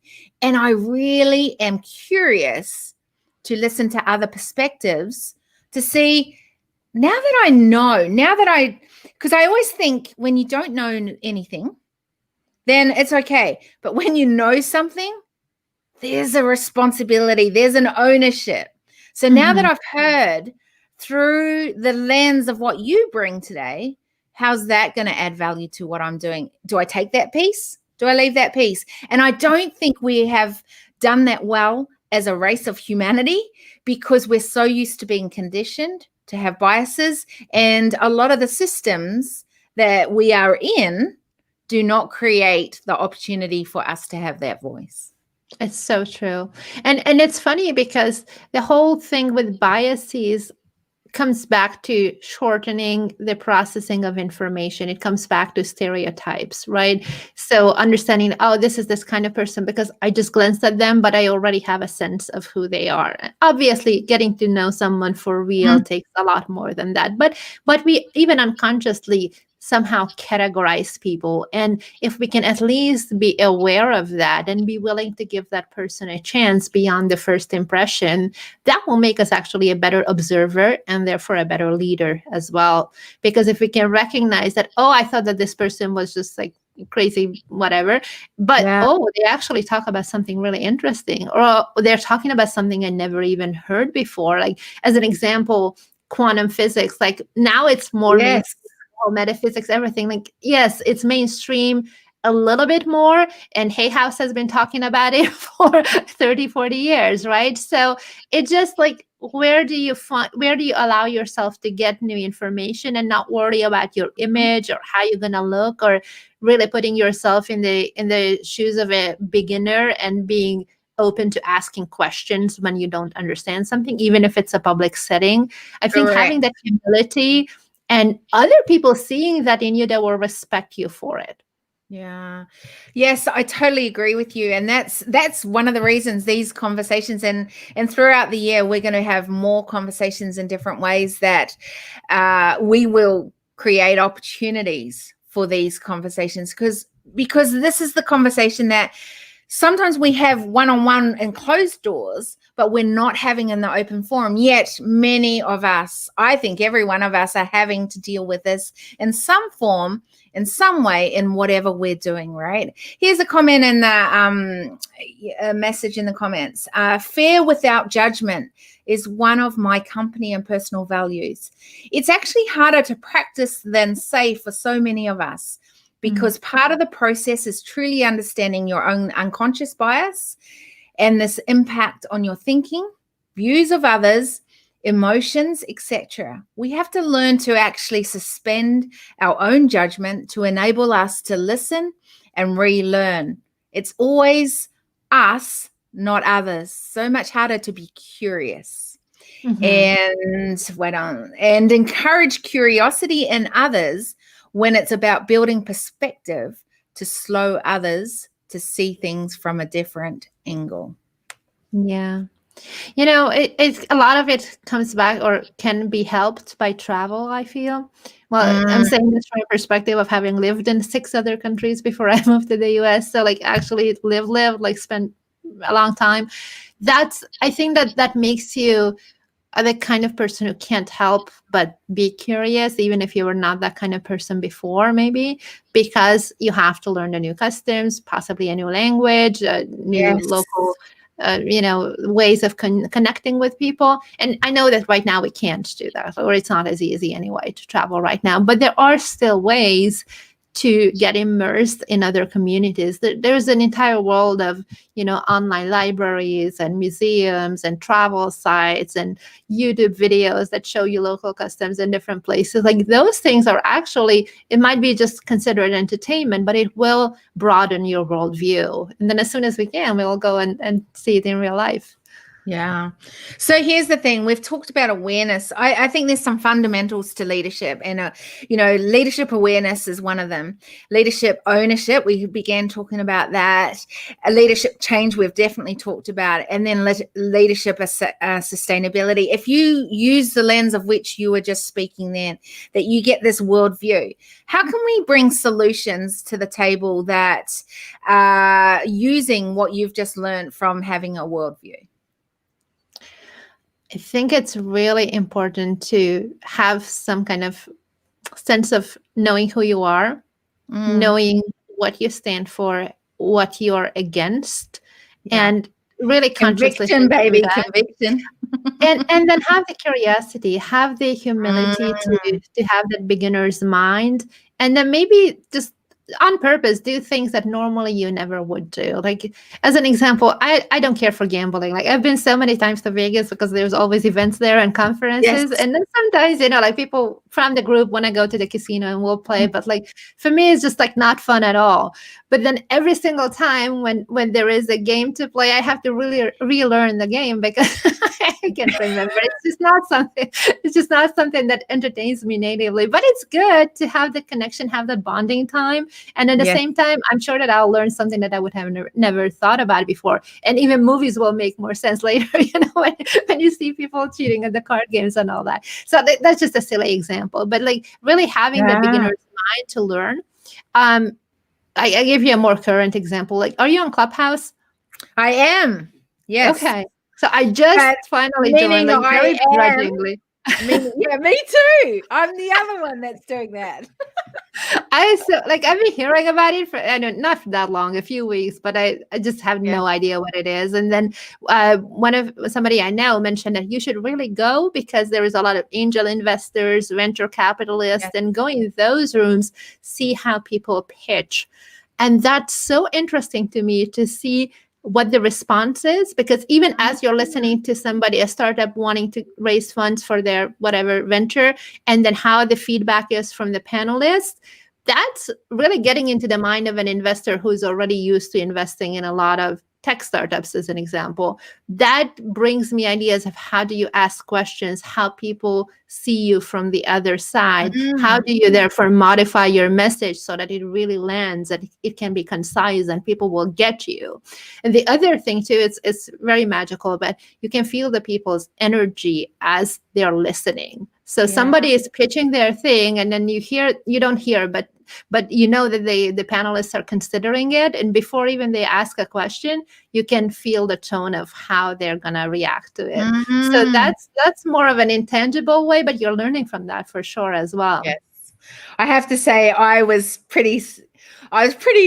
And I really am curious to listen to other perspectives, to see, now that I know, because I always think when you don't know anything, then it's okay. But when you know something, there's a responsibility, there's an ownership. So now that I've heard through the lens of what you bring today, how's that going to add value to what I'm doing? Do I take that piece? Do I leave that piece? And I don't think we have done that well as a race of humanity, because we're so used to being conditioned to have biases, and a lot of the systems that we are in do not create the opportunity for us to have that voice. It's so true. And it's funny, because the whole thing with biases comes back to shortening the processing of information. It comes back to stereotypes, right? So understanding, this is this kind of person because I just glanced at them, but I already have a sense of who they are. Obviously, getting to know someone for real takes a lot more than that. But we even unconsciously somehow categorize people. And if we can at least be aware of that and be willing to give that person a chance beyond the first impression, that will make us actually a better observer and therefore a better leader as well. Because if we can recognize that, I thought that this person was just like crazy whatever. But Yeah. they actually talk about something really interesting, or they're talking about something I never even heard before. Like, as an example, quantum physics. Like, now it's more Yes. mainstream, metaphysics, everything. Like, yes, it's mainstream a little bit more, and Hay House has been talking about it for 30, 40 years, right? So it just like, where do you allow yourself to get new information and not worry about your image or how you're gonna look, or really putting yourself in the shoes of a beginner and being open to asking questions when you don't understand something, even if it's a public setting. I think Correct. having that humility and other people seeing that in you, that will respect you for it. Yeah. Yes, I totally agree with you. And that's one of the reasons these conversations, and throughout the year we're going to have more conversations in different ways, that we will create opportunities for these conversations, because this is the conversation that sometimes we have one-on-one and closed doors, but we're not having in the open forum. Yet many of us, I think every one of us, are having to deal with this in some form, in some way, in whatever we're doing, right? Here's a comment in the a message in the comments. Fear without judgment is one of my company and personal values. It's actually harder to practice than say for so many of us, because part of the process is truly understanding your own unconscious bias and this impact on your thinking, views of others, emotions, etc. We have to learn to actually suspend our own judgment to enable us to listen and relearn. It's always us, not others. So much harder to be curious. And and encourage curiosity in others when it's about building perspective to slow others to see things from a different angle. Yeah. It's a lot of it comes back or can be helped by travel, I feel. Well, I'm saying this from a perspective of having lived in 6 other countries before I moved to the US. So like actually live, like spend a long time. I think that makes you the kind of person who can't help but be curious, even if you were not that kind of person before, maybe, because you have to learn the new customs, possibly a new language, new Yes. local ways of connecting with people. And I know that right now we can't do that, or it's not as easy anyway to travel right now, but there are still ways to get immersed in other communities. There's an entire world of online libraries and museums and travel sites and YouTube videos that show you local customs in different places. Like, those things are actually, it might be just considered entertainment, but it will broaden your worldview. And then as soon as we can, we'll go and see it in real life. Yeah. So here's the thing. We've talked about awareness. I think there's some fundamentals to leadership, and, leadership awareness is one of them. Leadership ownership, we began talking about that. Leadership change, we've definitely talked about. And then leadership sustainability. If you use the lens of which you were just speaking then, that you get this worldview, how can we bring solutions to the table that using what you've just learned from having a worldview? I think it's really important to have some kind of sense of knowing who you are, knowing what you stand for, what you're against, and really consciously conviction, baby, that. conviction. and then have the curiosity, have the humility to have that beginner's mind, and then maybe just on purpose do things that normally you never would do. Like, as an example, I don't care for gambling. Like, I've been so many times to Vegas because there's always events there and conferences. Yes. And then sometimes, like, people from the group want to go to the casino and we'll play. But like, for me, it's just like not fun at all. But then every single time when there is a game to play, I have to really relearn the game because I can't remember. It's just not something that entertains me natively. But it's good to have the connection, have the bonding time. And at the same time, I'm sure that I'll learn something that I would have never thought about before. And even movies will make more sense later, when you see people cheating at the card games and all that. So that's just a silly example. But like, really having the beginner's mind to learn. I give you a more current example. Like, are you on Clubhouse? I am. Yes. Okay. So I just finally joined, like, very grudgingly. Me too. I'm the other one that's doing that. I've been hearing about it for I don't not that long, a few weeks, but I just have no idea what it is. And then somebody I know mentioned that you should really go because there is a lot of angel investors, venture capitalists, and go in those rooms, see how people pitch. And that's so interesting to me to see what the response is, because even as you're listening to somebody, a startup wanting to raise funds for their whatever venture, and then how the feedback is from the panelists, that's really getting into the mind of an investor who's already used to investing in a lot of tech startups, as an example. That brings me ideas of how do you ask questions, how people see you from the other side, how do you therefore modify your message so that it really lands and it can be concise and people will get you. And the other thing too, it's very magical, but you can feel the people's energy as they're listening. So somebody is pitching their thing, and then you don't hear, but you know that the panelists are considering it, and before even they ask a question, you can feel the tone of how they're gonna react to it. So that's more of an intangible way, but you're learning from that for sure as well. Yes, I have to say I was pretty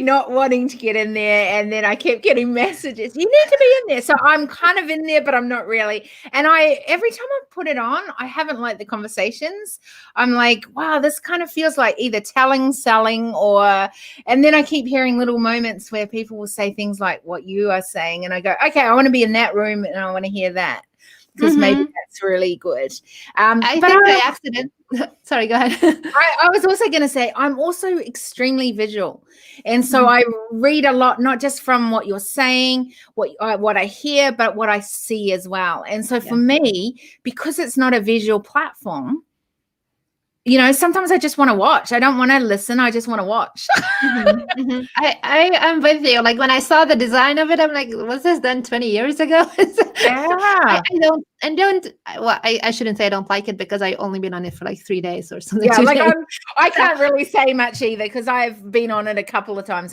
not wanting to get in there, and then I kept getting messages, you need to be in there. So I'm kind of in there, but I'm not really. And every time I put it on, I haven't liked the conversations. I'm like, wow, this kind of feels like either telling, selling, and then I keep hearing little moments where people will say things like what you are saying, and I go, okay, I want to be in that room and I want to hear that, because maybe that's really good. I think by accident. Sorry, go ahead. I was also going to say, I'm also extremely visual. And so I read a lot, not just from what you're saying, what I hear, but what I see as well. And so for me, because it's not a visual platform, sometimes I just want to watch. I don't want to listen. I just want to watch. I am with you. Like when I saw the design of it, I'm like, was this done 20 years ago? I shouldn't say I don't like it, because I only been on it for like 3 days or something. Yeah, like I can't really say much either, because I've been on it a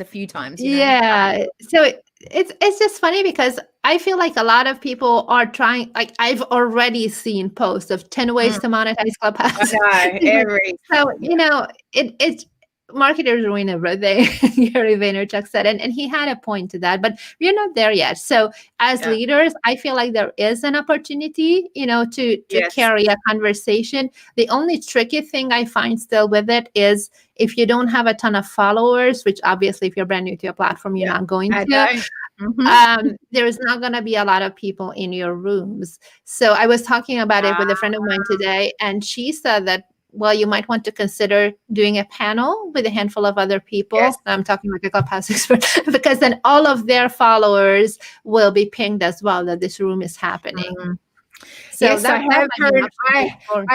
few times. Yeah. So it's just funny because I feel like a lot of people are trying, like I've already seen posts of 10 ways to monetize Clubhouse. So, it's marketers ruin everything, Gary Vaynerchuk said, and he had a point to that, but we're not there yet. So as leaders, I feel like there is an opportunity, to carry a conversation. The only tricky thing I find still with it is if you don't have a ton of followers, which obviously if you're brand new to your platform, you're not going to. There is not going to be a lot of people in your rooms. So I was talking about it with a friend of mine today, and she said that, well, you might want to consider doing a panel with a handful of other people. I'm talking like a Clubhouse expert, because then all of their followers will be pinged as well that this room is happening. So yes, I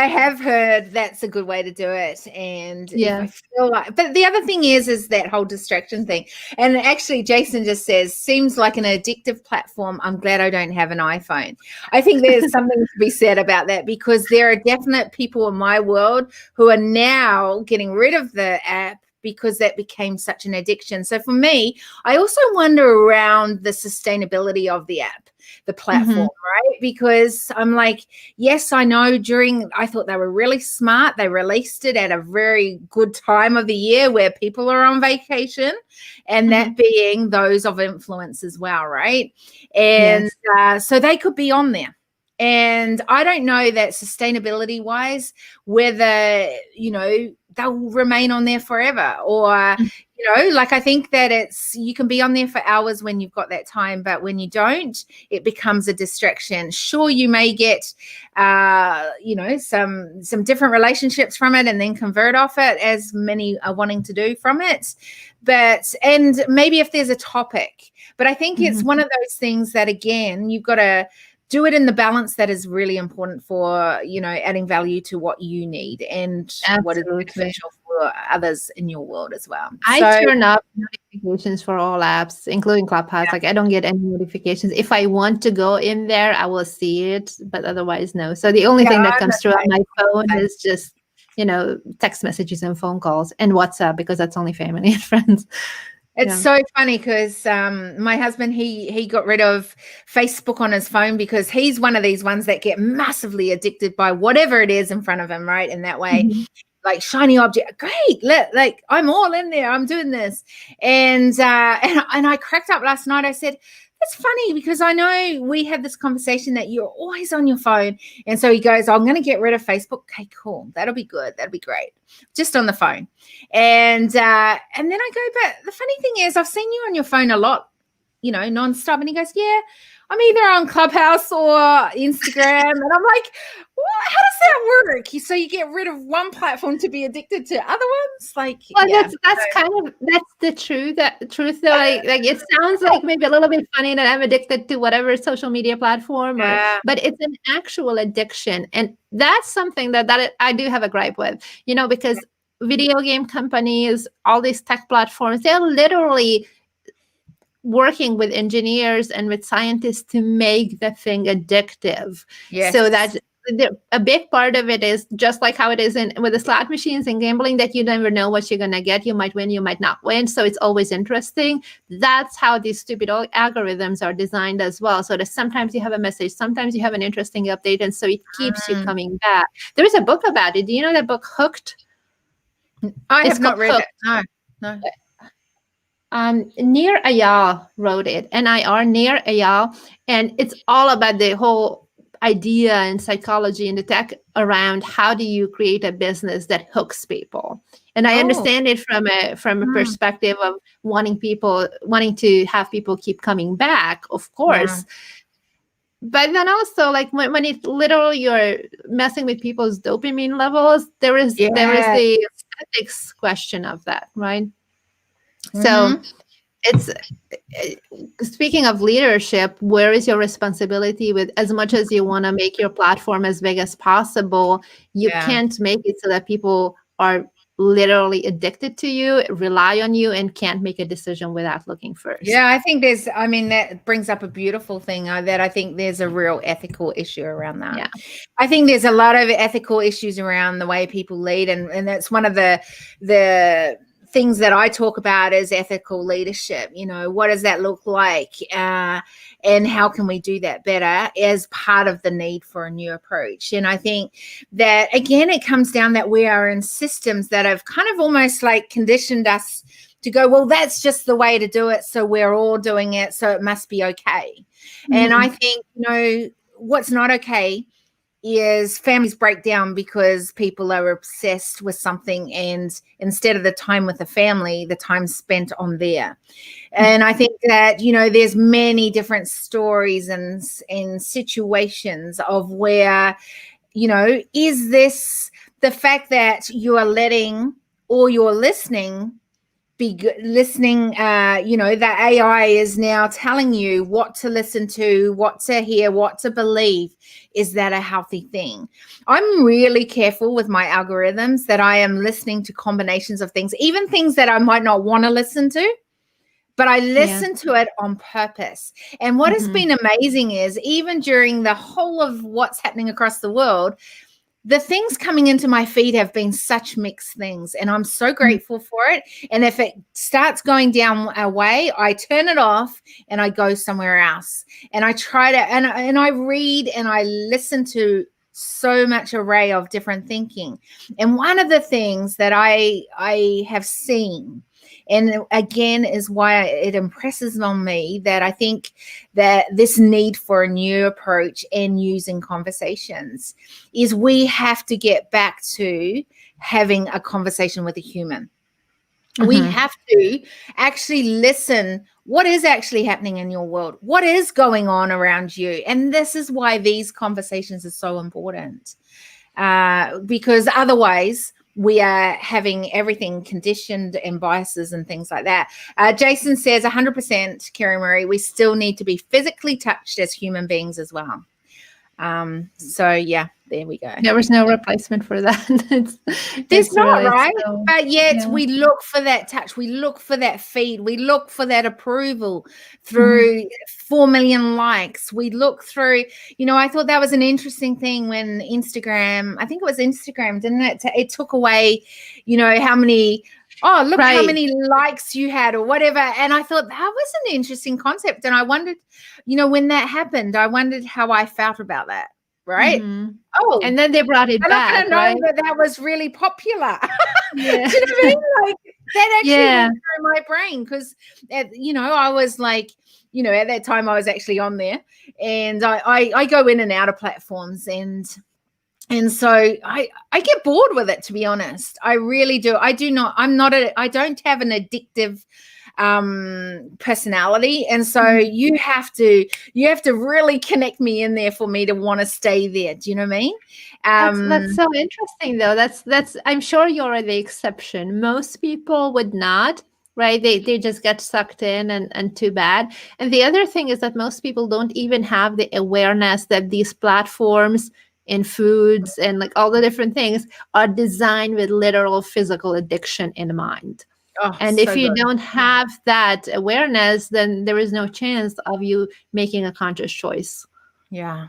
have heard that's a good way to do it. And if I feel like, but the other thing is that whole distraction thing. And actually, Jason just says, seems like an addictive platform. I'm glad I don't have an iPhone. I think there's something to be said about that, because there are definite people in my world who are now getting rid of the app because that became such an addiction. So for me, I also wonder around the sustainability of the app, the platform, right? Because I'm like, yes, I know I thought they were really smart. They released it at a very good time of the year where people are on vacation, and that being those of influence as well, right? And so they could be on there. And I don't know that sustainability wise, whether, they'll remain on there forever, or, like I think that you can be on there for hours when you've got that time, but when you don't, it becomes a distraction. Sure, you may get, some different relationships from it and then convert off it, as many are wanting to do from it. And maybe if there's a topic, but I think it's one of those things that, again, you've got to do it in the balance that is really important for, adding value to what you need and what is beneficial for others in your world as well. I turn up notifications for all apps, including Clubhouse. Like I don't get any notifications. If I want to go in there, I will see it, but otherwise, no. So the only thing that comes through on my phone is just, text messages and phone calls and WhatsApp, because that's only family and friends. It's so funny because my husband, he got rid of Facebook on his phone because he's one of these ones that get massively addicted by whatever it is in front of him, right? In that way, like shiny object, great, like I'm all in there, I'm doing this. And I cracked up last night. I said, that's funny because I know we had this conversation that you're always on your phone. And so he goes, I'm going to get rid of Facebook. Okay, cool. That'll be good. That'll be great. Just on the phone. And then I go, but the funny thing is I've seen you on your phone a lot, nonstop. And he goes, yeah, I'm either on Clubhouse or Instagram. And I'm like, what? How does that work? So you get rid of one platform to be addicted to other ones? Like, well, that's the truth. Truth though, like it sounds like maybe a little bit funny that I'm addicted to whatever social media platform, but it's an actual addiction, and that's something that I do have a gripe with. Because video game companies, all these tech platforms, they're literally working with engineers and with scientists to make the thing addictive. Yes. So that a big part of it is just like how it is with the slot machines and gambling, that you never know what you're going to get. You might win, you might not win. So it's always interesting. That's how these stupid algorithms are designed as well. So that sometimes you have a message, sometimes you have an interesting update. And so it keeps you coming back. There is a book about it. Do you know that book, Hooked? I have not read it. No. Nir Eyal wrote it, Nir Eyal, and it's all about the whole idea and psychology and the tech around how do you create a business that hooks people. And I understand it from a perspective of wanting to have people keep coming back, of course. But then also, like when it literally you're messing with people's dopamine levels, there is the ethics question of that, right? So it's speaking of leadership, where is your responsibility with, as much as you want to make your platform as big as possible, you can't make it so that people are literally addicted to you, rely on you, and can't make a decision without looking first. Yeah, I think that brings up a beautiful thing that I think there's a real ethical issue around that. Yeah. I think there's a lot of ethical issues around the way people lead. And that's one of the things that I talk about is ethical leadership. What does that look like? And how can we do that better as part of the need for a new approach? And I think that, again, it comes down that we are in systems that have kind of almost like conditioned us to go, well, that's just the way to do it. So we're all doing it. So it must be okay. And I think, what's not okay is families break down because people are obsessed with something, and instead of the time with the family, the time spent on there. And I think that, there's many different stories and situations of where, is this the fact that you are letting or you're listening that AI is now telling you what to listen to, what to hear, what to believe. Is that a healthy thing? I'm really careful with my algorithms that I am listening to combinations of things, even things that I might not want to listen to, but I listen to it on purpose. And what has been amazing is, even during the whole of what's happening across the world, the things coming into my feed have been such mixed things, and I'm so grateful for it. And if it starts going down a way, I turn it off and I go somewhere else. And I try to, and I read and I listen to so much array of different thinking. And one of the things that I have seen, and again, is why it impresses on me that I think that this need for a new approach and using conversations is we have to get back to having a conversation with a human. We have to actually listen. What is actually happening in your world? What is going on around you? And this is why these conversations are so important, because otherwise we are having everything conditioned and biases and things like that. Jason says 100%, Kerry Marie, we still need to be physically touched as human beings as well. So yeah, there we go. There was no replacement for that. There's not, really, right? So, but yet we look for that touch. We look for that feed. We look for that approval through 4 million likes. We look through, I thought that was an interesting thing when Instagram, I think it was Instagram, didn't it? It took away, how many oh, look how Right. many likes you had or whatever. And I thought that was an interesting concept. And I wondered, when that happened, I wondered how I felt about that. Right. Mhm. Oh, And then they brought it they're not going back, to know right? that was really popular. Yeah. Do you know what I mean? Like that actually Yeah. went through my brain because, I was like, at that time I was actually on there, and I go in and out of platforms, and so I get bored with it, to be honest. I really do. I don't have an addictive personality, and so you have to really connect me in there for me to want to stay there. Do you know what I mean? That's so interesting, though. That's I'm sure you're the exception. Most people would not, right? They just get sucked in, and too bad. And the other thing is that most people don't even have the awareness that these platforms in foods and like all the different things are designed with literal physical addiction in mind. Oh, And so if you good. don't have that awareness, then there is no chance of you making a conscious choice. Yeah.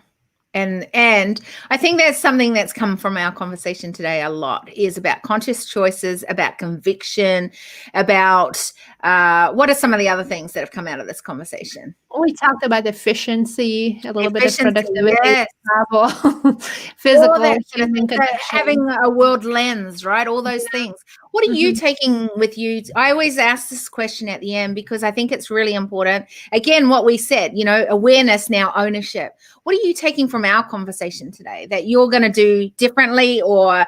And I think that's something that's come from our conversation today a lot, is about conscious choices, about conviction, about what are some of the other things that have come out of this conversation? We talked about efficiency, a little bit of Efficiency, productivity, yes. travel, All physical, that sort of human thing. So connection. having a world lens, right? All those things. What are you taking with you? I always ask this question at the end because I think it's really important. Again, what we said, awareness, now ownership. What are you taking from our conversation today that you're going to do differently, or,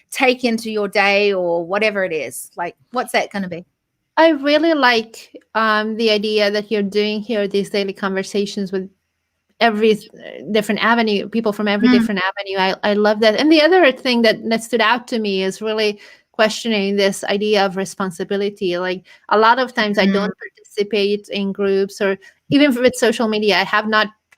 take into your day, or whatever it is? Like, what's that going to be? I really like the idea that you're doing here, these daily conversations with every different avenue, people from every different avenue. I love that. And the other thing that stood out to me is really questioning this idea of responsibility. Like a lot of times I don't participate in groups, or even with social media,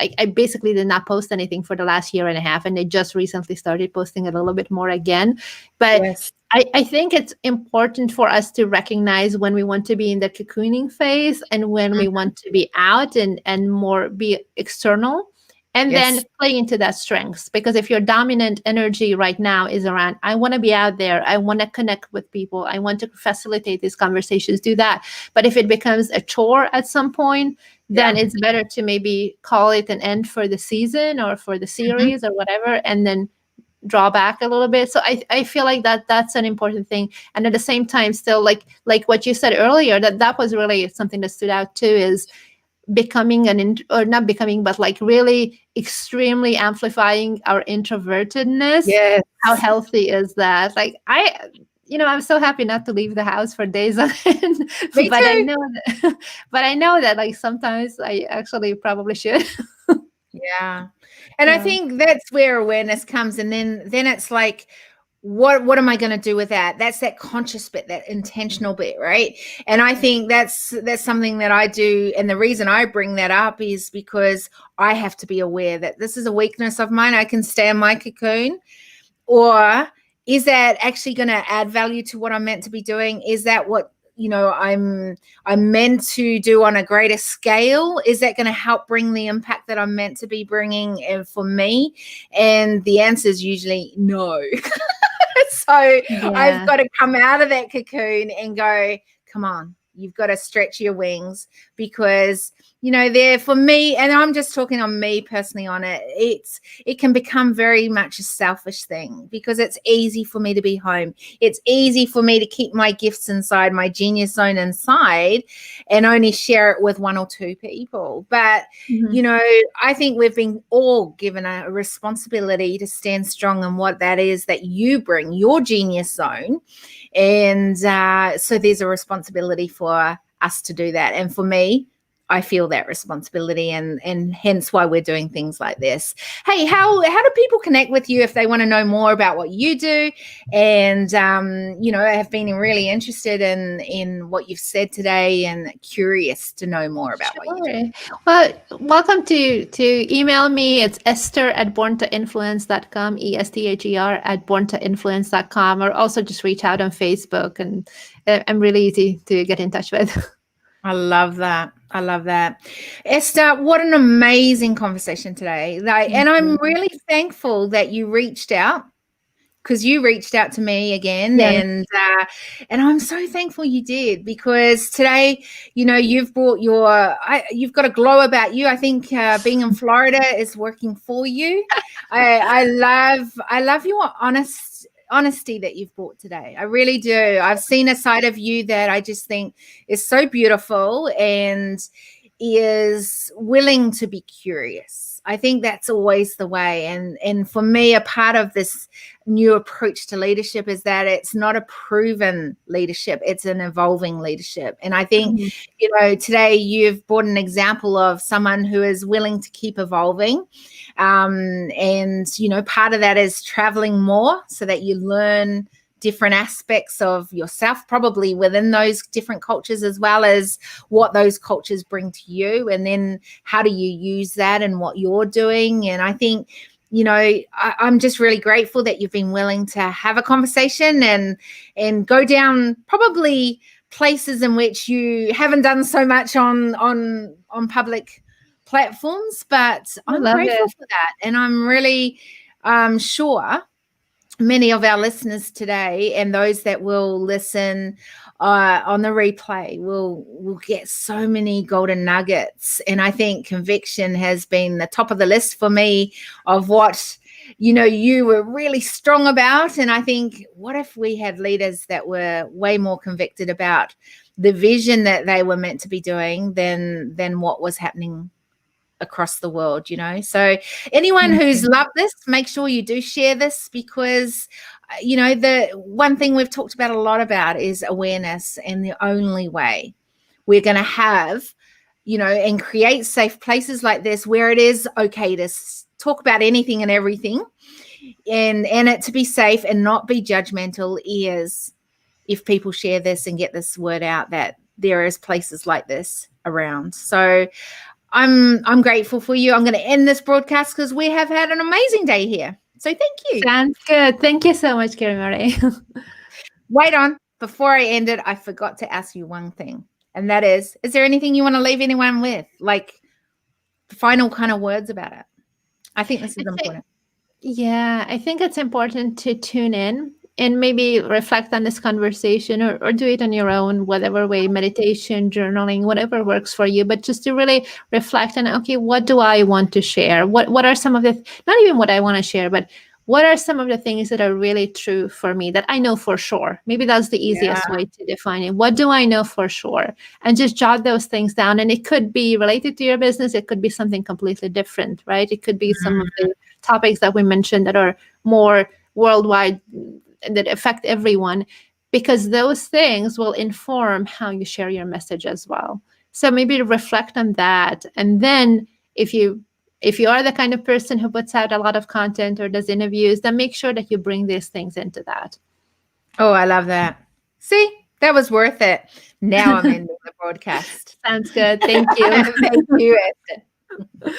I basically did not post anything for the last year and a half, and I just recently started posting a little bit more again. But Yes. I think it's important for us to recognize when we want to be in the cocooning phase and when we want to be out and more be external, and Yes. then play into that strengths. Because if your dominant energy right now is around, I want to be out there, I want to connect with people, I want to facilitate these conversations, do that. But if it becomes a chore at some point, then it's better to maybe call it an end for the season or for the series or whatever, and then draw back a little bit. So I feel like that's an important thing. And at the same time, still like what you said earlier, that was really something that stood out too, is becoming or not becoming, but like really extremely amplifying our introvertedness. Yes. How healthy is that? Like I'm so happy not to leave the house for days on end. Me but too. I know that like sometimes I actually probably should. Yeah. And I think that's where awareness comes. And then it's like, what am I going to do with that? That's that conscious bit, that intentional bit, right? And I think that's something that I do. And the reason I bring that up is because I have to be aware that this is a weakness of mine. I can stay in my cocoon, or is that actually going to add value to what I'm meant to be doing? Is that what I'm meant to do on a greater scale? Is that going to help bring the impact that I'm meant to be bringing for me? And the answer is usually no. So I've got to come out of that cocoon and go, come on, you've got to stretch your wings, because there for me, and I'm just talking on me personally on it, it can become very much a selfish thing, because it's easy for me to be home. It's easy for me to keep my gifts inside, my genius zone inside, and only share it with one or two people. But I think we've been all given a responsibility to stand strong in what that is that you bring, your genius zone. And so there's a responsibility for us to do that. And for me, I feel that responsibility, and hence why we're doing things like this. Hey, how do people connect with you if they want to know more about what you do, and have been really interested in what you've said today and curious to know more about what you do? Well, welcome to email me. It's esther@borntoinfluence.com, ESTHER@borntoinfluence.com, or also just reach out on Facebook, and I'm really easy to get in touch with. I love that. I love that. Esther, what an amazing conversation today. And I'm really thankful that you reached out because you reached out to me again, Yeah. and I'm so thankful you did, because today, you've brought you've got a glow about you. I think being in Florida is working for you. I love your honesty that you've brought today. I really do. I've seen a side of you that I just think is so beautiful and is willing to be curious. I think that's always the way. And for me, a part of this new approach to leadership is that it's not a proven leadership, it's an evolving leadership. And I think, today you've brought an example of someone who is willing to keep evolving. And, part of that is traveling more so that you learn different aspects of yourself, probably within those different cultures, as well as what those cultures bring to you. And then how do you use that in what you're doing? And I think, I'm just really grateful that you've been willing to have a conversation and go down probably places in which you haven't done so much on public platforms, but I'm grateful for that. And I'm really sure many of our listeners today and those that will listen on the replay will get so many golden nuggets. And I think conviction has been the top of the list for me of what, you were really strong about. And I think, what if we had leaders that were way more convicted about the vision that they were meant to be doing than what was happening across the world, So anyone who's loved this, make sure you do share this, because the one thing we've talked about a lot about is awareness. And the only way we're going to have and create safe places like this, where it is okay to talk about anything and everything, and it to be safe and not be judgmental, is if people share this and get this word out that there is places like this around. So I'm grateful for you. I'm going to end this broadcast because we have had an amazing day here. So thank you. Sounds good. Thank you so much, Carrie Marie. Wait on. Before I end it, I forgot to ask you one thing. And that is there anything you want to leave anyone with? Like final kind of words about it? I think this is important. Yeah, I think it's important to tune in and maybe reflect on this conversation, or do it on your own, whatever way, meditation, journaling, whatever works for you. But just to really reflect on, okay, what do I want to share? What are some of the, not even what I want to share, but what are some of the things that are really true for me that I know for sure? Maybe that's the easiest way to define it. What do I know for sure? And just jot those things down. And it could be related to your business. It could be something completely different, right? It could be some of the topics that we mentioned that are more worldwide, that affect everyone, because those things will inform how you share your message as well. So maybe reflect on that. And then if you are the kind of person who puts out a lot of content or does interviews, then make sure that you bring these things into that. Oh, I love that. See, that was worth it. Now I'm ending the broadcast. Sounds good. Thank you. Thank you, Esther.